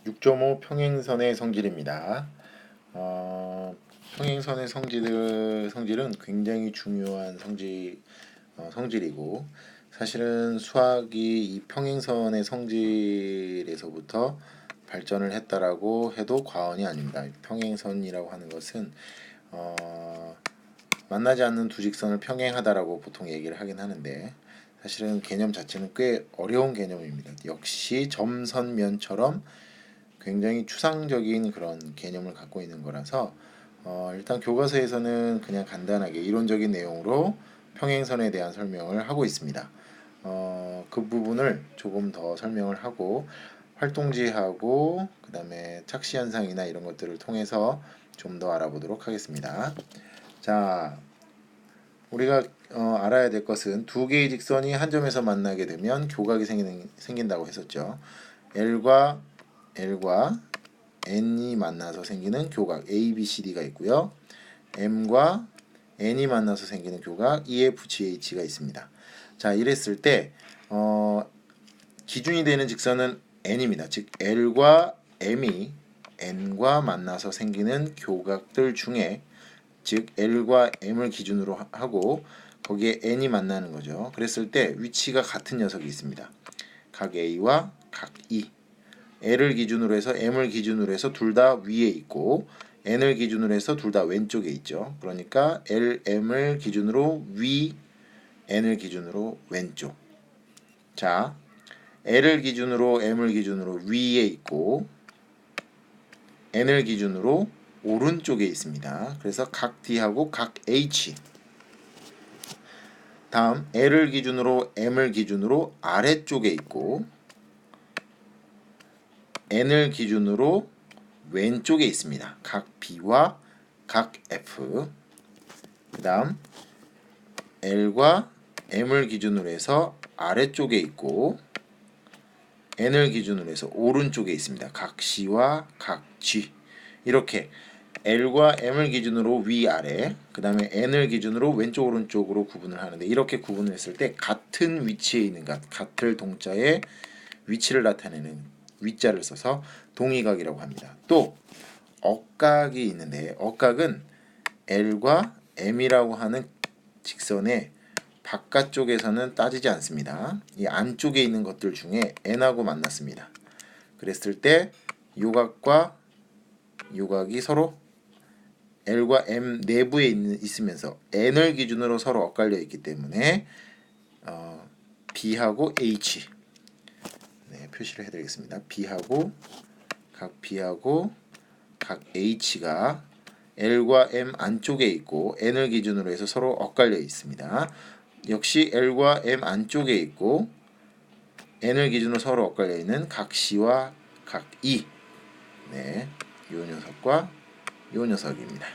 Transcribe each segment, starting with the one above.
6.5 평행선의 성질입니다. 평행선의 성질은 굉장히 중요한 성질이고 사실은 수학이 이 평행선의 성질에서부터 발전을 했다라고 해도 과언이 아닙니다. 평행선이라고 하는 것은 만나지 않는 두 직선을 평행하다라고 보통 얘기를 하긴 하는데 사실은 개념 자체는 꽤 어려운 개념입니다. 역시 점선면처럼 굉장히 추상적인 그런 개념을 갖고 있는 거라서 일단 교과서에서는 그냥 간단하게 이론적인 내용으로 평행선에 대한 설명을 하고 있습니다. 그 부분을 조금 더 설명을 하고 활동지하고 그 다음에 착시 현상이나 이런 것들을 통해서 좀 더 알아보도록 하겠습니다. 자, 우리가 알아야 될 것은 두 개의 직선이 한 점에서 만나게 되면 교각이 생긴다고 했었죠. L과 N이 만나서 생기는 교각 ABCD가 있고요. M과 N이 만나서 생기는 교각 EFGH가 있습니다. 자, 이랬을 때 기준이 되는 직선은 N입니다. 즉 L과 M이 N과 만나서 생기는 교각들 중에 즉 L과 M을 기준으로 하고 거기에 N이 만나는 거죠. 그랬을 때 위치가 같은 녀석이 있습니다. 각 A와 각 E. L을 기준으로 해서 M을 기준으로 해서 둘 다 위에 있고 N을 기준으로 해서 둘 다 왼쪽에 있죠. 그러니까 L, M을 기준으로 위, N을 기준으로 왼쪽. 자, L을 기준으로 M을 기준으로 위에 있고 N을 기준으로 오른쪽에 있습니다. 그래서 각 D하고 각 H. 다음 L을 기준으로 M을 기준으로 아래쪽에 있고 N을 기준으로 왼쪽에 있습니다. 각 B와 각 F. 그 다음 L과 M을 기준으로 해서 아래쪽에 있고 N을 기준으로 해서 오른쪽에 있습니다. 각 C와 각 G. 이렇게 L과 M을 기준으로 위아래, 그 다음에 N을 기준으로 왼쪽 오른쪽으로 구분을 하는데 이렇게 구분을 했을 때 같은 위치에 있는 것, 같을 동자의 위치를 나타내는 위자를 써서 동의각이라고 합니다. 또 억각이 있는데 억각은 L과 M이라고 하는 직선의 바깥쪽에서는 따지지 않습니다. 이 안쪽에 있는 것들 중에 N하고 만났습니다. 그랬을 때 요각과 요각이 서로 L과 M 내부에 있으면서 N을 기준으로 서로 엇갈려 있기 때문에 B하고 H 표시를 해드리겠습니다. B하고 각 H가 L과 M 안쪽에 있고 N을 기준으로 해서 서로 엇갈려 있습니다. 역시 L과 M 안쪽에 있고 N을 기준으로 서로 엇갈려 있는 각 C와 각 E. 이 녀석과 이 녀석입니다.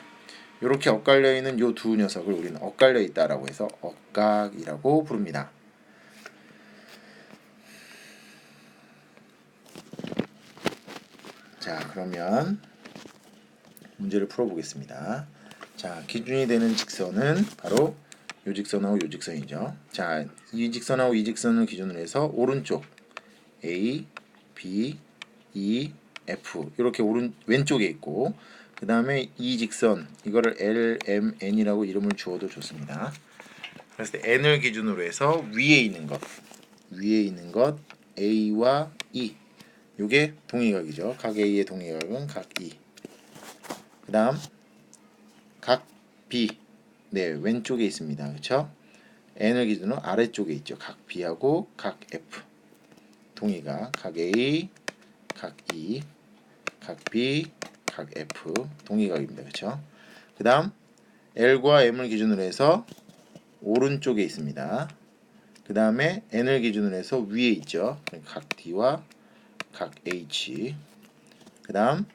이렇게 엇갈려 있는 이 두 녀석을 우리는 엇갈려 있다라고 해서 억각이라고 부릅니다. 자, 그러면 문제를 풀어보겠습니다. 자, 기준이 되는 직선은 바로 이 직선하고 이 직선이죠. 자, 이 직선하고 이 직선을 기준으로 해서 오른쪽 A, B, E, F 이렇게 왼쪽에 있고 그 다음에 이 직선 이거를 L, M, N이라고 이름을 주어도 좋습니다. 그래서 N을 기준으로 해서 위에 있는 것 A와 E 요게 동의각이죠. 각 A의 동의각은 각 E. 그 다음 각 B 왼쪽에 있습니다. 그렇죠? N을 기준으로 아래쪽에 있죠. 각 B하고 각 F 동의각 각 A, 각 E, 각 B, 각 F 동의각입니다. 그렇죠? 그 다음 L과 M을 기준으로 해서 오른쪽에 있습니다. 그 다음에 N을 기준으로 해서 위에 있죠. 각 D와 각 H. 그 다음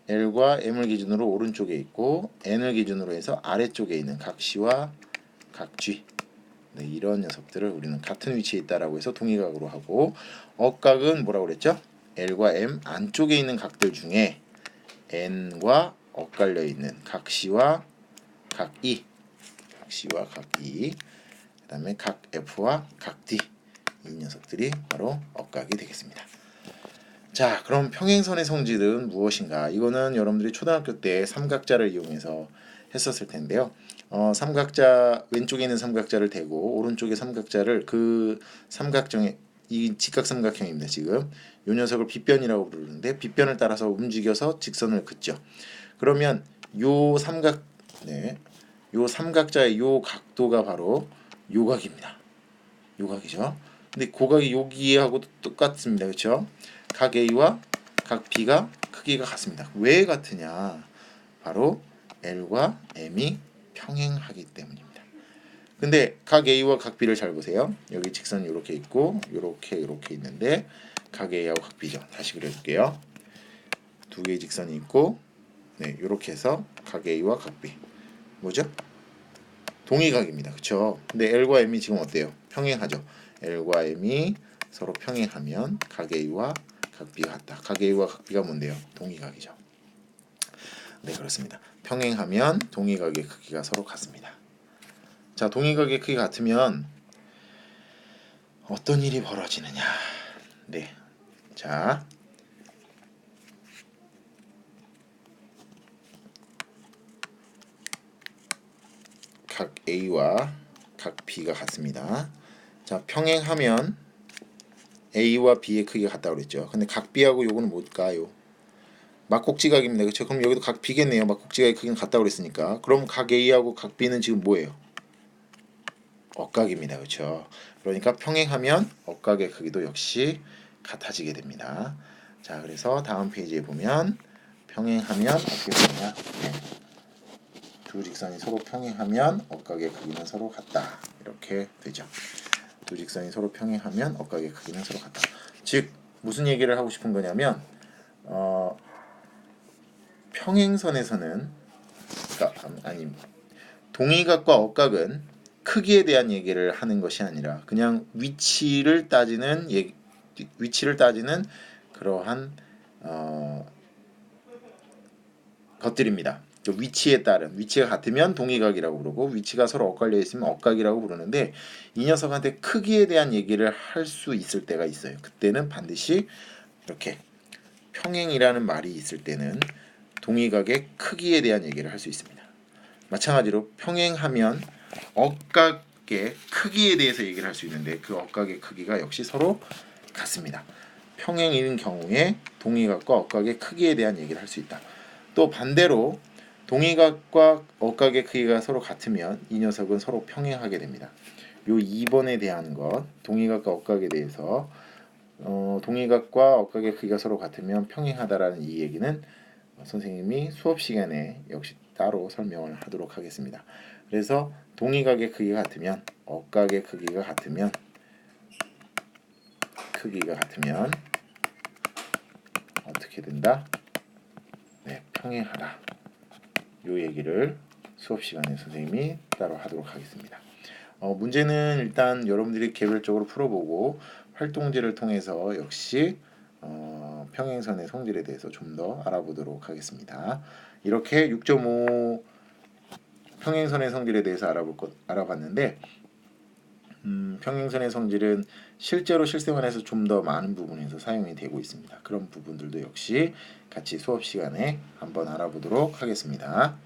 L과 M을 기준으로 오른쪽에 있고 N을 기준으로 해서 아래쪽에 있는 각 C와 각 G. 이런 녀석들을 우리는 같은 위치에 있다라고 해서 동의각으로 하고 억각은 뭐라고 그랬죠? L과 M 안쪽에 있는 각들 중에 N과 엇갈려 있는 각 C와 각 E, 그다음에 각 F와 각 D 이 녀석들이 바로 억각이 되겠습니다. 자, 그럼 평행선의 성질은 무엇인가? 이거는 여러분들이 초등학교 때 삼각자를 이용해서 했었을 텐데요. 삼각자 왼쪽에 있는 삼각자를 대고 오른쪽에 삼각자를 그 삼각형의 이 직각삼각형입니다. 지금 요 녀석을 빗변이라고 부르는데 빗변을 따라서 움직여서 직선을 긋죠. 그러면 요 삼각 네, 요 삼각자의 요 각도가 바로 요각입니다. 요각이죠. 근데 고각이 여기하고 똑같습니다. 그렇죠? 각 A와 각 B가 크기가 같습니다. 왜 같으냐? 바로 L과 M이 평행하기 때문입니다. 근데 각 A와 각 B를 잘 보세요. 여기 직선이 이렇게 있고 이렇게 있는데 각 A하고 각 B죠. 다시 그려볼게요. 두 개의 직선이 있고 네, 이렇게 해서 각 A와 각 B 뭐죠? 동의각입니다. 그렇죠? 근데 L과 M이 지금 어때요? 평행하죠. L과 M이 서로 평행하면 각 A와 각 B가 같다. 각 A와 각 B가 뭔데요? 동의각이죠. 네, 그렇습니다. 평행하면 동의각의 크기가 서로 같습니다. 자, 동의각의 크기가 같으면 어떤 일이 벌어지느냐? 네, 자, 각 A와 각 B가 같습니다. 자, 평행하면 A와 B의 크기가 같다고 그랬죠. 근데 각 B하고 요거는 뭘까요? 막곡지각입니다. 그렇죠? 그럼 여기도 각 B겠네요. 막곡지각의 크기는 같다고 그랬으니까. 그럼 각 A하고 각 B는 지금 뭐예요? 억각입니다. 그렇죠? 그러니까 평행하면 억각의 크기도 역시 같아지게 됩니다. 자, 그래서 다음 페이지에 보면 평행하면 어떻게 되느냐? 네. 두 직선이 서로 평행하면 억각의 크기는 서로 같다. 이렇게 되죠. 두 직선이 서로 평행하면 억각의 크기는 서로 같다. 즉 무슨 얘기를 하고 싶은 거냐면 평행선에서는 그러니까 아니 동의각과 억각은 크기에 대한 얘기를 하는 것이 아니라 그냥 위치를 따지는 그러한 것들입니다. 위치에 따른 위치가 같으면 동의각이라고 부르고 위치가 서로 엇갈려 있으면 억각이라고 부르는데 이 녀석한테 크기에 대한 얘기를 할 수 있을 때가 있어요. 그때는 반드시 이렇게 평행이라는 말이 있을 때는 동의각의 크기에 대한 얘기를 할 수 있습니다. 마찬가지로 평행하면 억각의 크기에 대해서 얘기를 할 수 있는데 그 억각의 크기가 역시 서로 같습니다. 평행인 경우에 동의각과 억각의 크기에 대한 얘기를 할 수 있다. 또 반대로 동의각과 억각의 크기가 서로 같으면 이 녀석은 서로 평행하게 됩니다. 요 2번에 대한 것, 동의각과 억각에 대해서 동의각과 억각의 크기가 서로 같으면 평행하다라는 이 얘기는 선생님이 수업 시간에 역시 따로 설명을 하도록 하겠습니다. 그래서 동의각의 크기가 같으면 억각의 크기가 같으면 어떻게 된다? 네, 평행하다. 요 얘기를 수업 시간에 선생님이 따로 하도록 하겠습니다. 문제는 일단 여러분들이 개별적으로 풀어보고 활동지를 통해서 역시 평행선의 성질에 대해서 좀 더 알아보도록 하겠습니다. 이렇게 6.5 평행선의 성질에 대해서 알아봤는데 평행선의 성질은 실제로 실생활에서 좀 더 많은 부분에서 사용이 되고 있습니다. 그런 부분들도 역시 같이 수업 시간에 한번 알아보도록 하겠습니다.